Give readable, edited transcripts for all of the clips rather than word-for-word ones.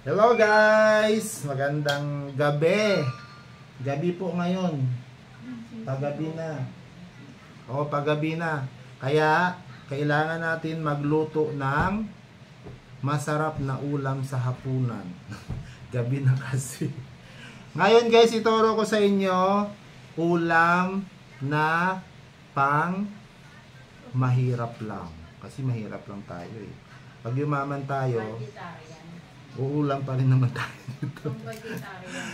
Hello guys! Magandang gabi. Gabi po ngayon. Pagabi na. O, pagabi na. Kaya, kailangan natin magluto ng masarap na ulam sa hapunan. Gabi na kasi. Ngayon guys, ituro ko sa inyo ulam na pang mahirap lang. Kasi mahirap lang tayo eh. Pag yumaman tayo, uulam pa rin naman tayo dito.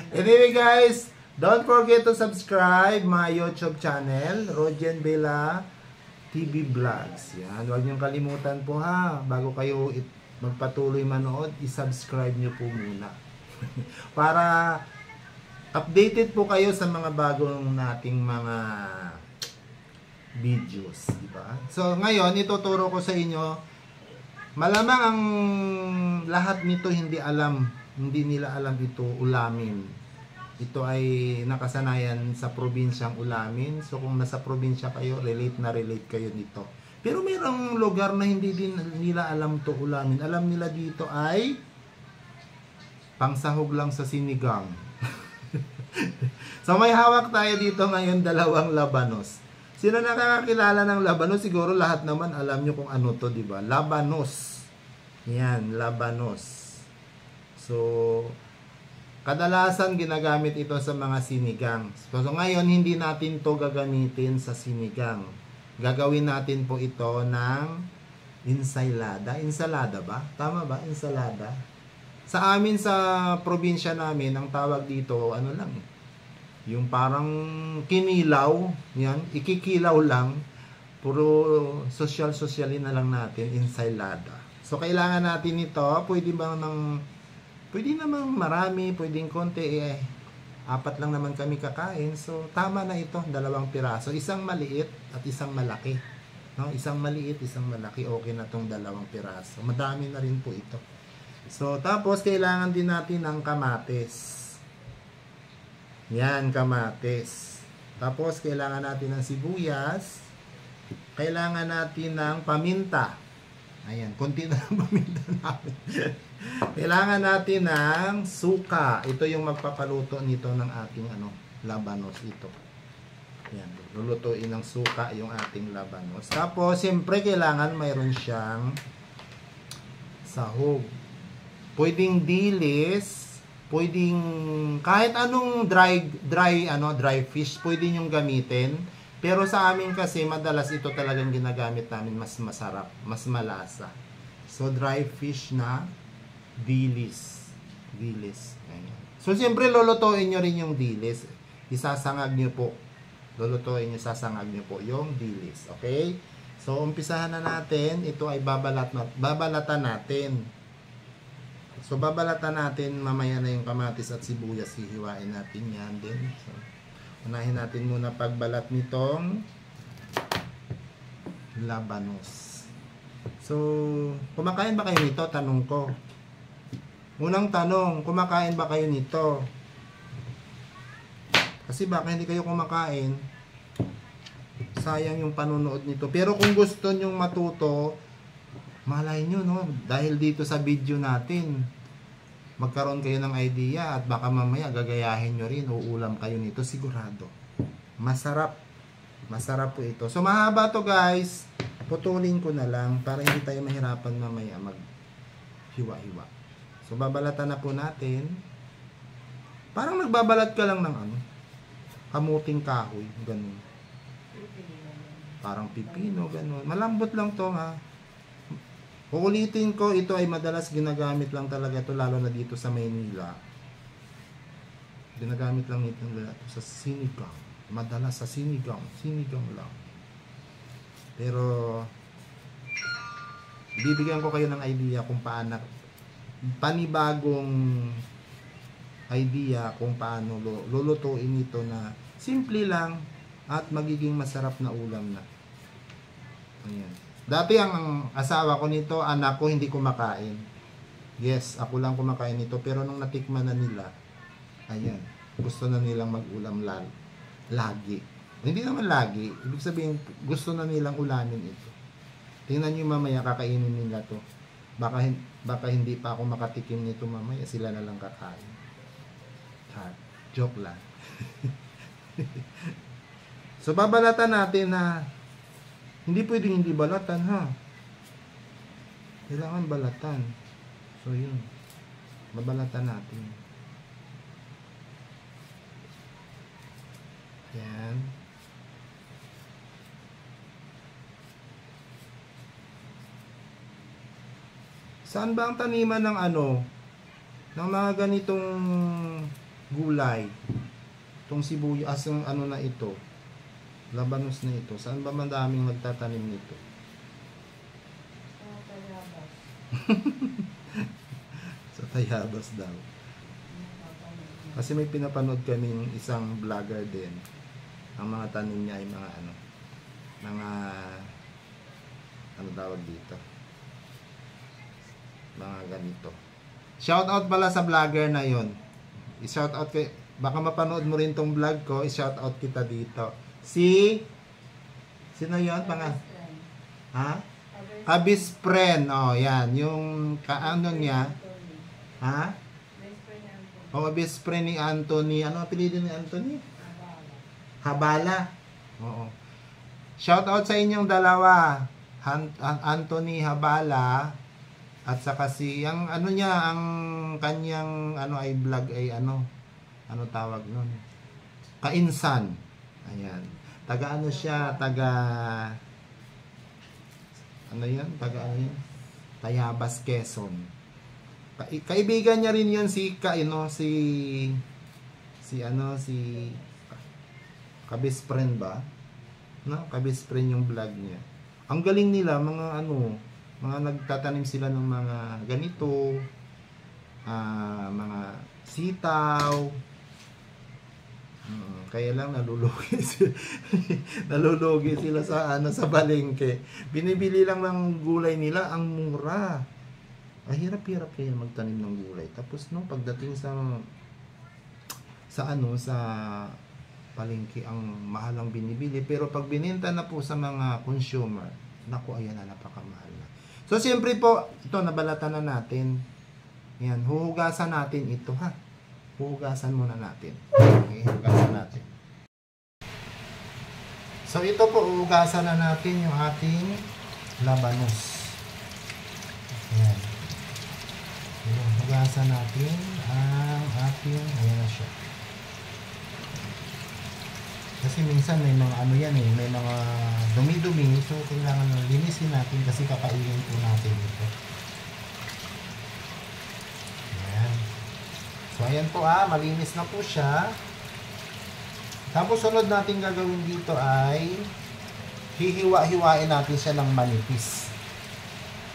Anyway guys, don't forget to subscribe my YouTube channel, Rojen Bella TV Vlogs. Yan, huwag niyong kalimutan po ha. Bago kayo magpatuloy manood, i-subscribe niyo po muna. Para updated po kayo sa mga bagong nating mga videos, di ba? So ngayon, ituturo ko sa inyo. Malamang ang lahat nito hindi nila alam ito ulamin. Ito ay nakasanayan sa probinsyang ulamin. So kung nasa probinsya kayo, relate kayo dito. Pero mayroong lugar na hindi din nila alam to ulamin. Alam nila dito ay pangsahog lang sa sinigang. So may hawak tayo dito ngayon, dalawang labanos. Sino nakakakilala ng labanos? Siguro lahat naman alam nyo kung ano to, di ba? Labanos. Yan, labanos. So, kadalasan ginagamit ito sa mga sinigang. So ngayon, hindi natin to gagamitin sa sinigang. Gagawin natin po ito ng ensalada. Ensalada ba? Tama ba? Ensalada. Sa amin, sa probinsya namin, ang tawag dito, ano lang eh. Yung parang kinilaw, yan, ikikilaw lang, puro sosyalin na lang natin, ensalada. So, kailangan natin ito, pwede namang marami, pwedeng konti, apat lang naman kami kakain. So, tama na ito, 2 piraso, isang maliit at isang malaki. No? Isang maliit, isang malaki, okay na tong 2 piraso. Madami na rin po ito. So, tapos, kailangan din natin ng kamatis. Yan, kamatis. Tapos, kailangan natin ng sibuyas. Kailangan natin ng paminta. Ayan, konti na lang paminta namin. Kailangan natin ng suka. Ito yung magpapaluto nito ng ating labanos ito. Ayan, lulutuin ng suka yung ating labanos. Tapos, siyempre, kailangan mayroon siyang sahog. Pwedeng dilis. Pwedeng kahit anong dry fish pwede nyong gamitin. Pero sa amin kasi madalas ito talagang ginagamit namin, mas masarap, mas malasa. So dry fish na dilis. Ayan. So siyempre lulutuin nyo rin yung dilis. Isasangag nyo po. Sasangag nyo po yung dilis. Okay? So umpisahan na natin. Ito ay babalatan natin. So, babalatan natin mamaya na yung kamatis at sibuyas. Hihiwain natin yan din. So, unahin natin muna pagbalat nitong labanos. So, kumakain ba kayo nito? Tanong ko. Unang tanong, kumakain ba kayo nito? Kasi baka hindi kayo kumakain, sayang yung panunood nito. Pero kung gusto nyong matuto, malay nyo, no? Dahil dito sa video natin, magkaroon kayo ng idea at baka mamaya gagayahin nyo rin, uulam kayo nito, sigurado. Masarap. Masarap po ito. So, mahaba to guys. Putulin ko na lang para hindi tayo mahirapan mamaya mag-hiwa-hiwa. So, babalatan na po natin. Parang nagbabalat ka lang ng kamuting kahoy. Ganun. Parang pipino, ganun. Malambot lang to ha. Uulitin ko, ito ay madalas ginagamit lang talaga ito, lalo na dito sa Maynila. Ginagamit lang ito sa sinigang. Madalas sa sinigang lang. Pero, bibigyan ko kayo ng idea kung paano, panibagong idea kung paano lulutuin ito na simple lang at magiging masarap na ulam na. Ayan. Dati ang asawa ko nito, anak ko hindi kumakain. Yes, ako lang kumakain nito. Pero nung natikman na nila, ayan, gusto na nilang mag-ulam lagi. Hindi naman lagi. Ibig sabihin, gusto na nilang ulamin ito. Tingnan nyo mamaya, kakainin nila to. baka hindi pa ako makatikim nito mamaya, sila na lang kakain. Joke lang. So babalatan natin na hindi pwedeng hindi balatan ha. Kailangan balatan. So yun. Babalatan natin. Yan. Saan ba ang taniman ng ng mga ganitong gulay? Itong sibuyas, yung na ito. Labanos na ito. Saan ba madaming nagtatanim nito? Sa Tayabas daw. Kasi may pinapanood kaming isang vlogger din. Ang mga tanim niya ay mga tawag dito? Mga ganito. Shout out pala sa vlogger na yon. I-shout out kay, baka mapanood mo rin tong vlog ko, i-shout out kita dito. Sino yon? Ha? Kabis friend. Oh, yan. Yung niya. Ha? Oh, best friend ni Anthony. Ano apelyido ni Anthony? Habala. Oo. Shout out sa inyong dalawa. Anthony Habala at saka si ang ang kanyang ay vlog ay ano tawag nun? Kainsan. Ayan. Taga siya, taga yan? Tayabas, Quezon. Kaibigan niya rin 'yon si Kabis friend ba? No, Kabis friend yung vlog niya. Ang galing nila, mga nagtatanim sila ng mga ganito, mga sitaw. Kaya lang nalulugi sila sa palengke. Binibili lang ng gulay nila, ang mura. Hirap-hirap kaya magtanim ng gulay. Tapos pagdating sa palengke, ang mahal ang binibili. Pero pag bininta na po sa mga consumer, naku, ayan na, napakamahal na. So, siyempre po, ito, nabalatan na natin. Yan, huhugasan natin ito, ha? Huhugasan muna natin. Okay, huhugasan natin. So, ito po, huhugasan na natin yung ating labanos. Yan. Hugasan natin ang ating, ayan na siya. Kasi minsan may mga may mga dumi-dumi, so kailangan linisin natin kasi kakainin po natin ito. Ayan. So ayan po malinis na po siya. Tapos sunod natin gagawin dito ay hihiwa-hiwain natin siya ng manipis.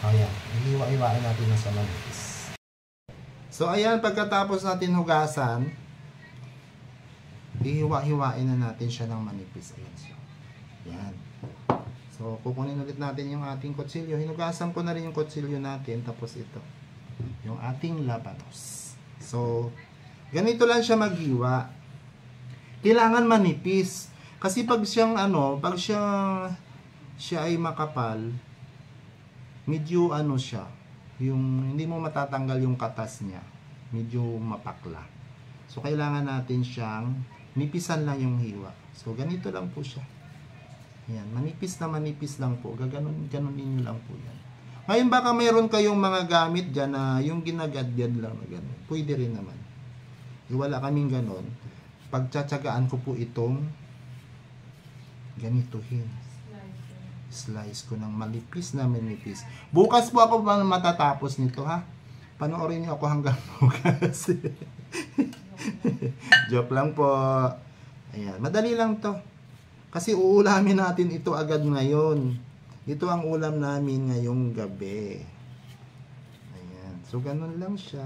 Ayan, hihiwa-hiwain natin sa manipis. So ayan, pagkatapos natin hugasan, hihiwa-hiwain na natin siya ng manipis. Ayan siya. Yan. So, kukunin ulit natin yung ating kutsilyo. Hinugasan ko na rin yung kutsilyo natin. Tapos ito. Yung ating labanos. So, ganito lang siya maghiwa. Kailangan manipis. Kasi pag siya ay makapal, medyo siya. Yung, hindi mo matatanggal yung katas niya. Medyo mapakla. So, kailangan natin siyang nipisan lang yung hiwa. So, ganito lang po siya. Ayan, manipis lang po. Ganunin nyo lang po yan. Ngayon, baka mayroon kayong mga gamit dyan na yung ginagadyan lang na gano'n. Pwede rin naman. Wala kaming gano'n. Pagtsatsagaan ko po itong ganituhin. Slice ko ng manipis. Bukas po ako matatapos nito, ha? Panoorin niyo ako hanggang bukas. Joke lang po. Ayan, madali lang to. Kasi uulamin natin ito agad ngayon. Ito ang ulam namin ngayong gabi. Ayan. So, ganun lang siya.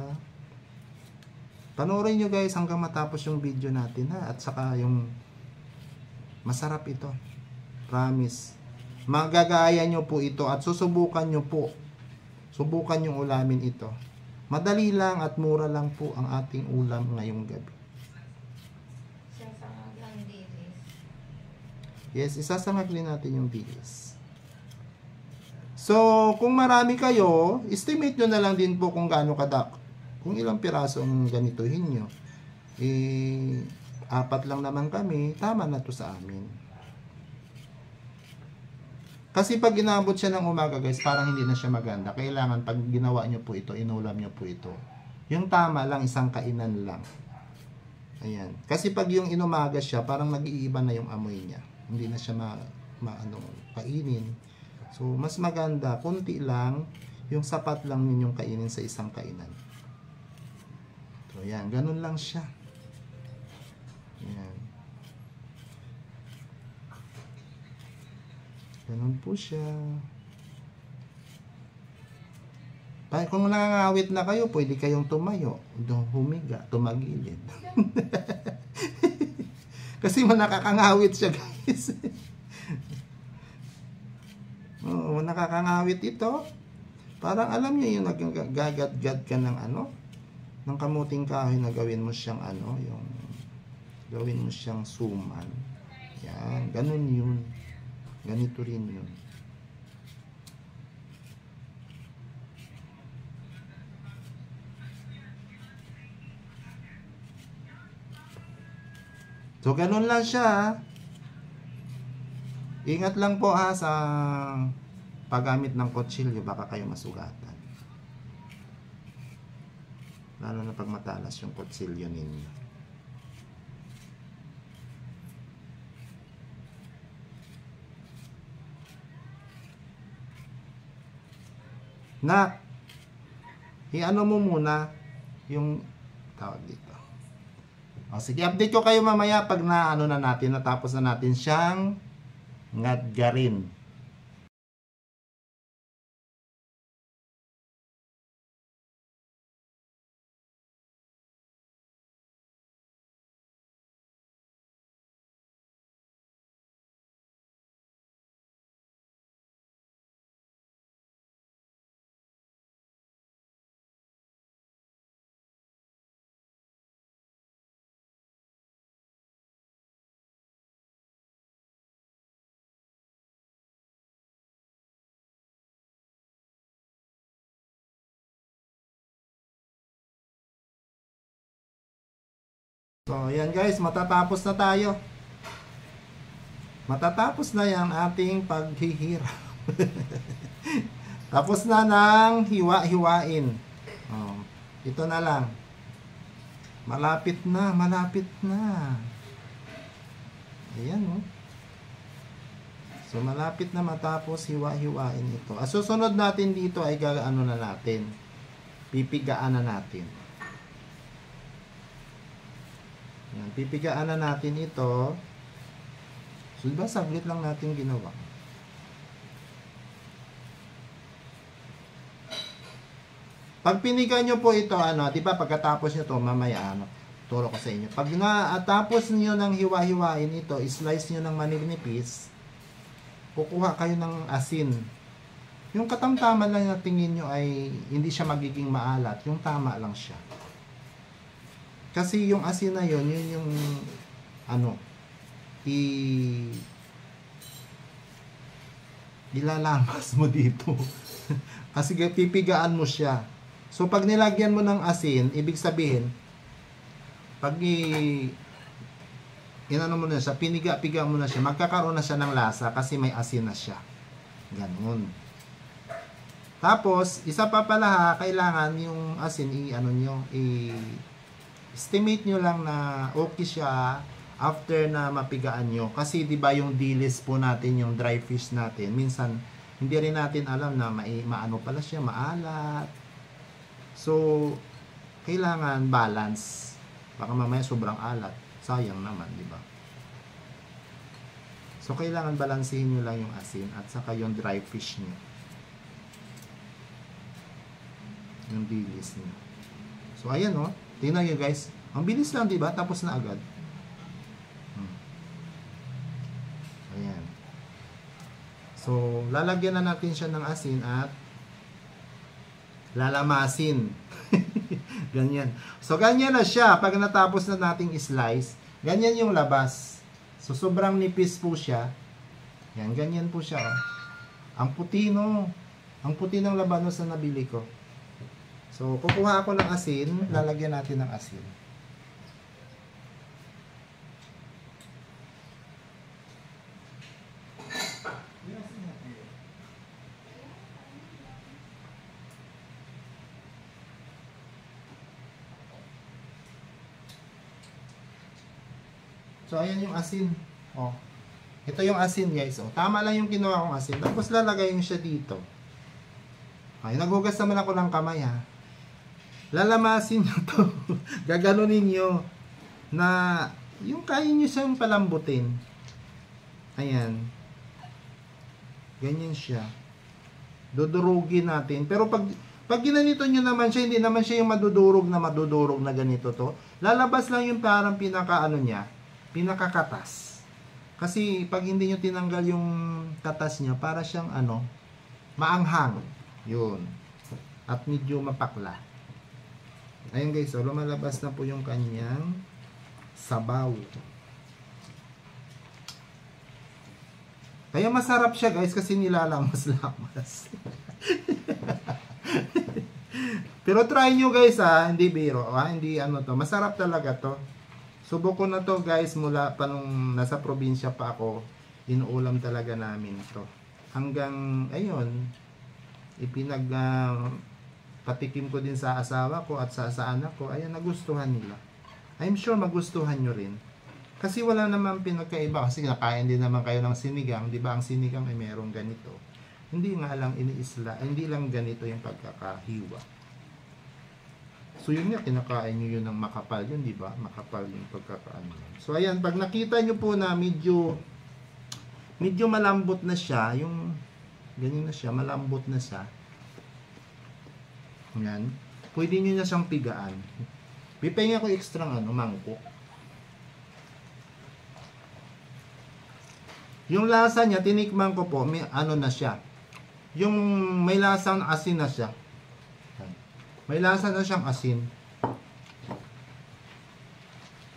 Panoorin nyo guys hanggang matapos yung video natin, ha? At saka yung masarap ito. Promise. Magagaya nyo po ito at susubukan nyo po. Subukan yung ulamin ito. Madali lang at mura lang po ang ating ulam ngayong gabi. Isasangag lang dilis. Yes, isasangag din natin yung dilis. So, kung marami kayo, estimate nyo na lang din po kung gaano kadak. Kung ilang piraso ang ganituhin nyo. Eh, 4 lang naman kami, tama na to sa amin. Kasi pag inabot siya ng umaga guys, parang hindi na siya maganda. Kailangan pag ginawa nyo po ito, inulam nyo po ito. Yung tama lang, isang kainan lang. Ayan. Kasi pag yung inumaga siya, parang nag-iiba na yung amoy niya. Hindi na siya kainin. So, mas maganda, kunti lang, yung sapat lang ninyong kainin sa isang kainan. So, ayan. Ganun lang siya. Ayan. Ganun po siya. Kung nangangawit na kayo, pwede kayong tumayo, humiga, tumagilid. Kasi nakakangawit siya, guys. Oo, nakakangawit ito. Parang alam niyo yung nagagad-gad ka ng ng kamuting kahoy na gawin mo siyang yung gawin mo siyang suman. Yan, ganun yun. Ganito rin yun. So, ganun lang siya. Ingat lang po sa paggamit ng kutsilyo, baka kayo masugatan. Lalo na pag matalas yung kutsilyo ninyo. Nak, i-ano mo muna yung tawag dito. O, sige, update ko kayo mamaya pag na natin, natapos na natin siyang ngadgarin. So, ayan guys, matatapos na tayo. Matatapos na yung ating paghihirap. Tapos na ng hiwa-hiwain. Oh, ito na lang. Malapit na, malapit na. Ayan, oh. So, malapit na matapos hiwa-hiwain ito. Susunod natin dito ay gagaano na natin. Pipigaan na natin. Yan, pipigaan na natin ito. So, diba, saglit lang natin ginawa. Pag piniga nyo po ito, diba, pagkatapos nyo to, mamaya, turo ko sa inyo. Pag natapos nyo ng hiwa-hiwain ito, slice nyo ng maninipis, kukuha kayo ng asin. Yung katamtaman lang na tingin nyo ay hindi siya magiging maalat. Yung tama lang siya. Kasi yung asin na yun yung ilalamas mo dito. Kasi pipigaan mo siya. So pag nilagyan mo ng asin, ibig sabihin, pag inano mo na siya, piniga-piga mo na siya, magkakaroon na siya ng lasa kasi may asin na siya. Ganun. Tapos, isa pa pala kailangan yung asin estimate nyo lang na okay siya after na mapigaan nyo. Kasi 'di ba yung dilis po natin, yung dry fish natin, minsan hindi rin natin alam na maano pala siya, maalat. So, kailangan balance. Baka mamaya sobrang alat. Sayang naman, 'di ba? So, kailangan balansehin nyo lang yung asin at saka yung dry fish nyo. Yung dilis nyo. So, ayan o. Tingnan nyo guys. Ang bilis lang, diba? Tapos na agad. Ayan. So, lalagyan na natin siya ng asin at lalamasin. Ganyan. So, ganyan na siya. Pag natapos na nating slice, ganyan yung labas. So, sobrang nipis po siya. Yan, ganyan po siya. Ang puti, no? Ang puti ng labanos na nabili ko. So, kukuha ako ng asin. Lalagyan natin ng asin. So, ayan yung asin. Oh. Ito yung asin, guys. Oh. Tama lang yung kinuha kong asin. Tapos, lalagay nyo siya dito. Ay, naghugas naman ako ng kamay, ha. Lalamasin nyo to. Gaganunin nyo na yung kaya nyo siyang palambutin. Ayan. Ganyan siya. Dudurugin natin. Pero pag ginanito nyo naman siya, hindi naman siya yung madudurog na ganito to. Lalabas lang yung parang pinaka-ano niya, pinakakatas. Kasi pag hindi nyo tinanggal yung katas niya, para siyang ano, maanghang. Yun. At medyo mapakla. Ayun guys, so lumalabas na po yung kanyang sabaw. Kaya masarap siya guys kasi nilalamas-lamas. Pero try nyo guys ha, hindi biro, ha? Hindi ano to, masarap talaga to. Subok ko na to guys mula pa nung nasa probinsya pa ako, inuulam talaga namin to. Hanggang, ayun, patikim ko din sa asawa ko at sa anak ko, ayan, nagustuhan nila. I'm sure magustuhan nyo rin. Kasi wala naman pinagkaiba, kasi nakain din naman kayo ng sinigang, di ba? Ang sinigang ay merong ganito. Hindi nga lang iniisla, hindi lang ganito yung pagkakahiwa. So yun nga, kinakain nyo yun ng makapal yun, di ba? Makapal yung pagkakaano. So ayan, pag nakita nyo po na medyo malambot na siya, yung ganyan na siya, malambot na siya. Yan. Pwede nyo na siyang pigaan. Bipay ko extra mangkok. Yung lasa niya, tinikman ko po, may ano na siya. Yung may lasang asin na siya. May lasa na siyang asin.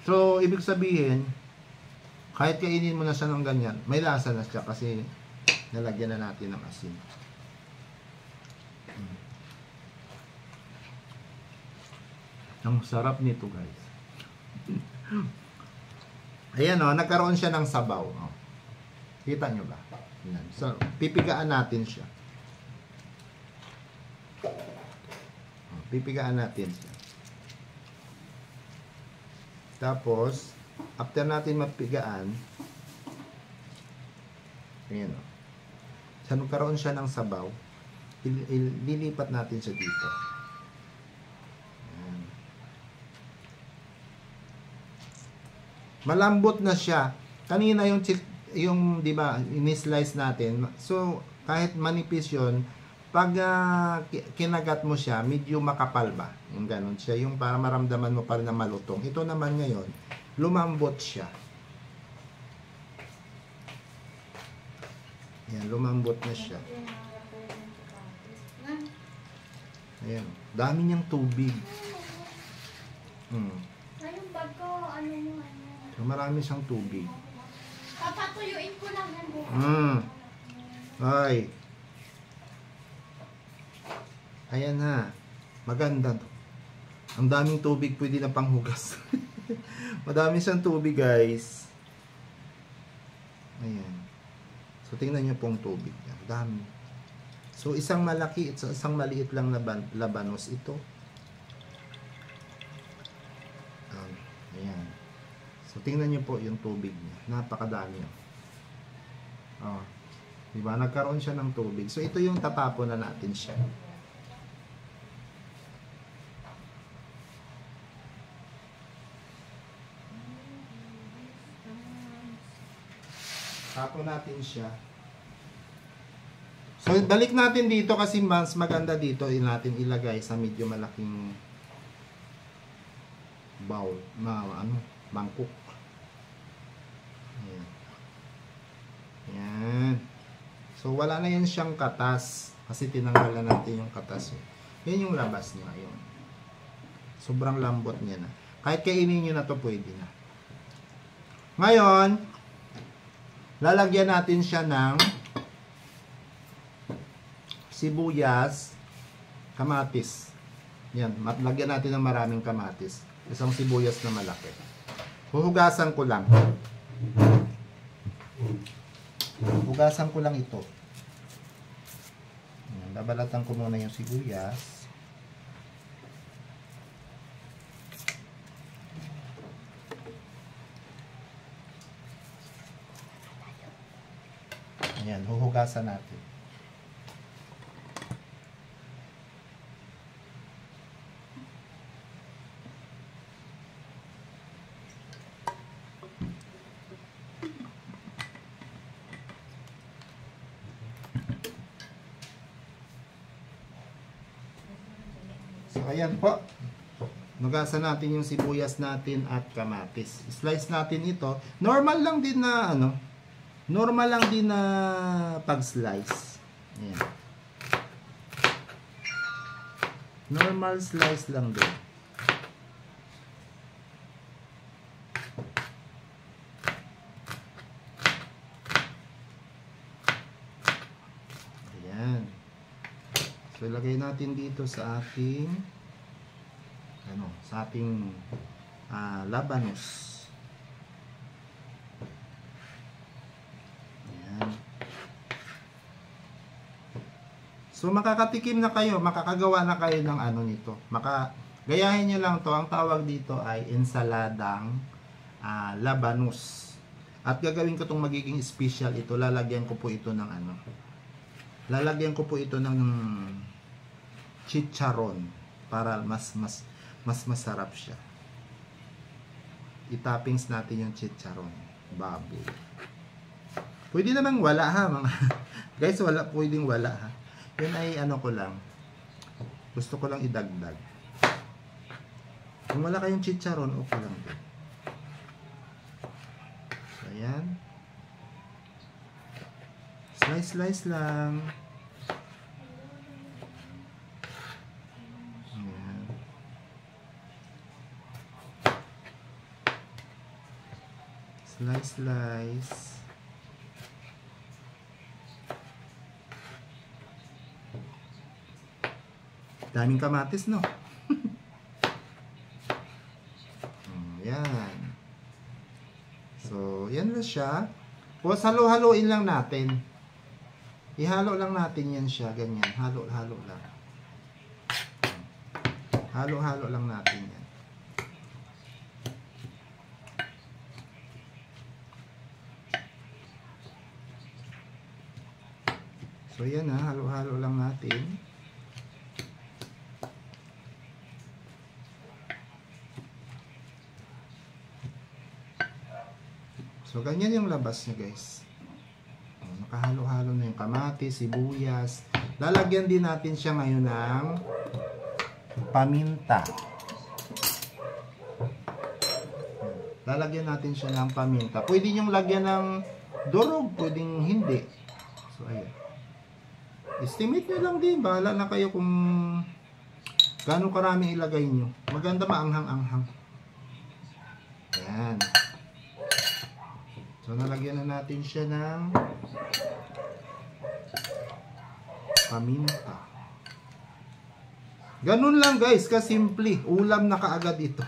So, ibig sabihin, kahit kainin mo na siya ng ganyan, may lasa na siya kasi nalagyan na natin ng asin. Ang sarap nito guys. Ayan o, nagkaroon siya ng sabaw. O. Kita nyo ba? Ayan. So, pipigaan natin siya. O, pipigaan natin siya. Tapos, after natin mapigaan, ayan o. So, nagkaroon siya ng sabaw. Lilipat natin siya dito. Malambot na siya. Kanina yung 'di ba, ini-slice natin. So kahit manipis 'yon, pag kinagat mo siya, medyo makapal ba? Yung ganun siya, yung para maramdaman mo pa rin na malutong. Ito naman ngayon, lumambot siya. Yan, lumambot na siya. Ayan, dami niyang tubig. Yung bag ko, So, marami siyang tubig. Papatuyuin ko lang yan. Ay. Ayan na. Maganda to. Ang daming tubig, pwede na panghugas. Madami siyang tubig, guys. Ayan. So, tingnan niyo pong tubig. Ang dami. So, isang malaki at isang maliit lang na labanos ito. Ayan. So, tingnan niyo po yung tubig niya. Napakadami. Oh. Diba? Nagkaroon siya ng tubig. So, ito yung tatapon na natin siya. Tapon natin siya. So, balik natin dito kasi mas maganda dito natin ilagay sa medyo malaking bowl. Mangkok. Ayan. Ayan. So, wala na yan siyang katas. Kasi tinanggalan natin yung katas. Yan yung labas niya. Ayun. Sobrang lambot niya na. Kahit kainin nyo na to pwede na. Ngayon, lalagyan natin siya ng sibuyas, kamatis. Yan, lagyan natin ng maraming kamatis. Isang sibuyas na malaki. Huhugasan ko lang. Hugasan ko lang ito. Yan, babalatan ko muna yung sibuyas. Ayan, huhugasan natin. So, ayan po. Hugasan natin yung sibuyas natin at kamatis. Slice natin ito. Normal lang din na normal lang din na pag-slice. Ayan. Normal slice lang din. Ayan. So, ilagay natin dito sa ating labanos. So makakatikim na kayo, makakagawa na kayo ng nito. Gayahin nyo lang to. Ang tawag dito ay ensaladang labanus. At gagawin ko itong magiging special ito. Lalagyan ko po ito ng lalagyan ko po ito ng chicharon para mas masarap siya. Itoppings natin yung chicharon, baboy. Pwede namang wala ha, mga guys, pwedeng wala ha. Yun ay ko lang. Gusto ko lang idagdag. Kung wala kayong chicharon, okay lang din. So, ayan. Slice lang. Ayan. Slice. Daming kamatis, no? Ayan. So, yan na siya. Tapos, halo-haloin lang natin. Ihalo lang natin yan siya. Ganyan. Halo-halo lang. Halo-halo lang natin yan. So, yan na. Halo-halo lang natin. So, ganyan yung labas niya, guys. Nakahalo-halo na yung kamatis, sibuyas. Lalagyan din natin siya ngayon ng paminta. Lalagyan natin siya ng paminta. Pwede niyong lagyan ng durog, pwedeng hindi. So, ayan. Estimate nyo lang din. Bahala na kayo kung gaano karami ilagay nyo. Maganda maanghang-anghang. Ayan. So, nalagyan na natin siya ng paminta. Ganun lang, guys, kasimple. Ulam na kaagad ito.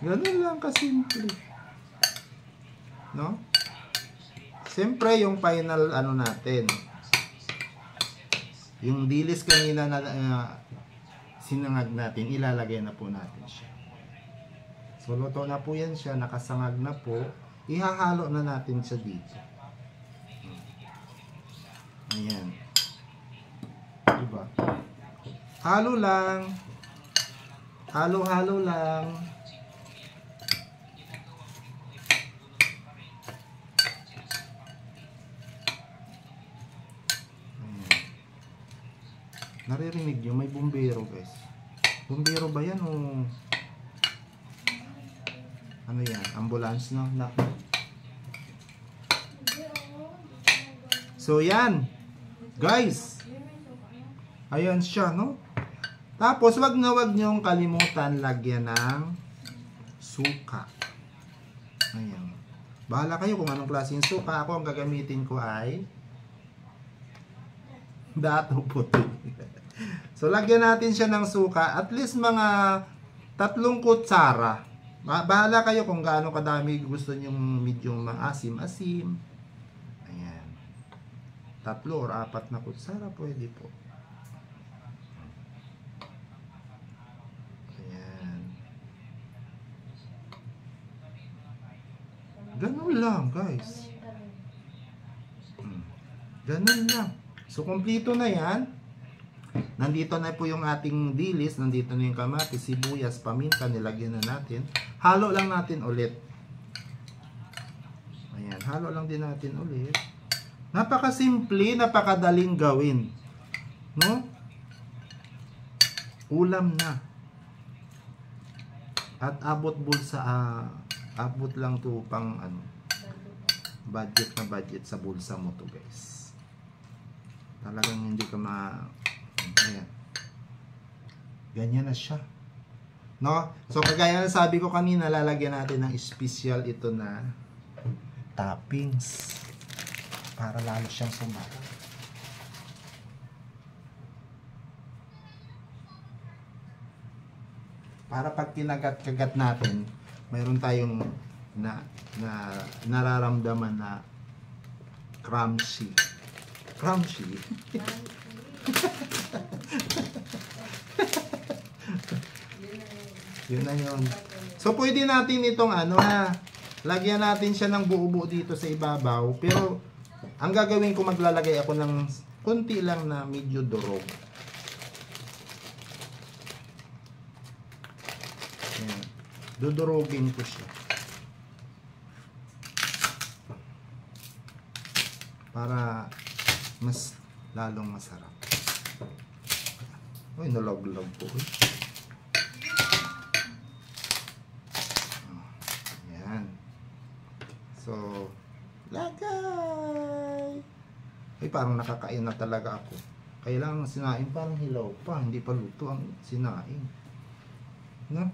Ganun lang kasimple. No? Siyempre, yung final natin. Yung dilis kanina na sinangag natin, ilalagay na po natin siya. So, luto na po yan siya, nakasangag na po. Ihahalo na natin siya dito. Ayan. Diba? Halo lang. Halo-halo lang. Ayan. Naririnig nyo, may bumbero, guys. Bumbero ba yan o... Ano yan? Ambulance, no? So, yan. Guys. Ayan siya, no? Tapos, wag niyong kalimutan lagyan ng suka. Ayan. Bahala kayo kung anong klaseng suka. Ako, ang gagamitin ko ay Dato puti. So, lagyan natin siya ng suka. At least mga 3 kutsara. Bahala kayo kung gaano kadami gusto nyo medyo maasim-asim. Ayan. 3 or 4 na kutsara pwede po. Ayan. Ganun lang, guys. Ganun lang. So, kumpleto na yan. Nandito na po yung ating dilis, nandito na yung kamatis, sibuyas, paminta, nilagyan na natin. Halo lang natin ulit. Ayan, halo lang din natin ulit. Napakasimple, napakadaling gawin. No? Ulam na. At abot bulsa, abot lang to pang ano, budget na budget sa bulsa mo to, guys. Talagang hindi ka ayan. Ganyan na siya. No? So, kagaya na sabi ko kanina, lalagyan natin ng special ito na toppings para lalo siyang sumarap. Para pag kinagat-kagat natin, mayroon tayong nararamdaman na crunchy. Crunchy. Yun na yun. So, pwede natin itong lagyan natin siya ng buo-buo dito sa ibabaw. Pero, ang gagawin ko, maglalagay ako ng konti lang na medyo durog. Ayan. Dudurogin ko siya. Para mas lalong masarap. Uy, nalog-log po. Ayan. So, lagay! Ay, parang nakakain na talaga ako. Kailangan sinaing parang hilaw pa. Hindi pa luto ang sinaing. No?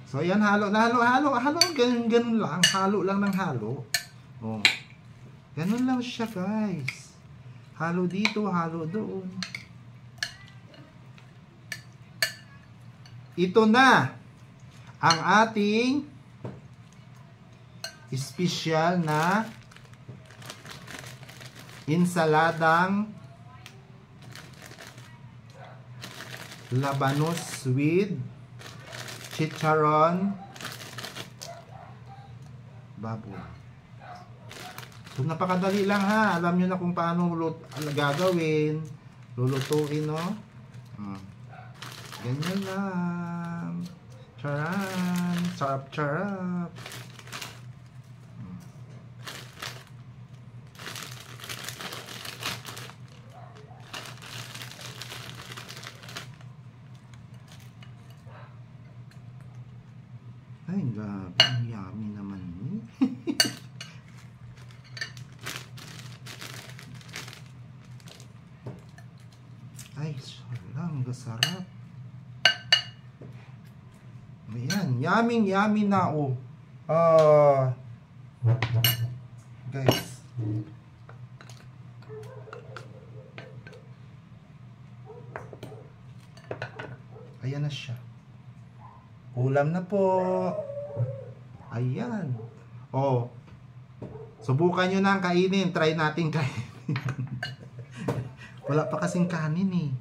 So, ayan, halo. Ganun lang. Halo lang ng halo. Oh. Ganun lang siya, guys. Halo dito, halo doon. Ito na ang ating special na insaladang labanos with chicharon baboy. So, napakadali lang ha. Alam nyo na kung paano gagawin. Lulutuin, no? Ganyan lang. Charan. Charap-charap. Ay, grabe. Ang yummy naman. Ay, salang. Gasarap. Ayan. Yummy na, oh. Guys. Ayan na siya. Ulam na po. Ayan. Oh. Subukan nyo na ang kainin. Try natin kainin. Wala pa kasing kanin eh.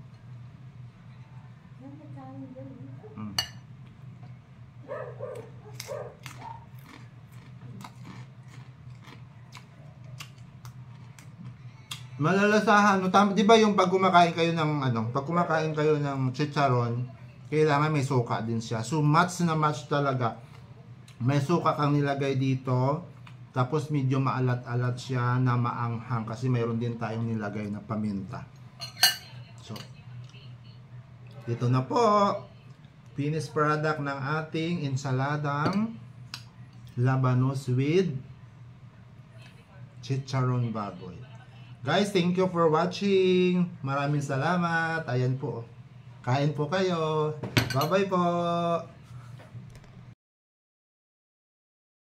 Malalasahan, no? Di ba yung pag kumakain kayo ng pag kumakain kayo ng chicharon, kailangan may suka din siya. So match na match talaga. May suka kang nilagay dito, tapos medyo maalat-alat siya na maanghang kasi mayroon din tayong nilagay na paminta. So ito na po, finished product ng ating ensaladang labanos with chicharon baboy. Guys, thank you for watching. Maraming salamat. Ayan po. Kain po kayo. Bye-bye po.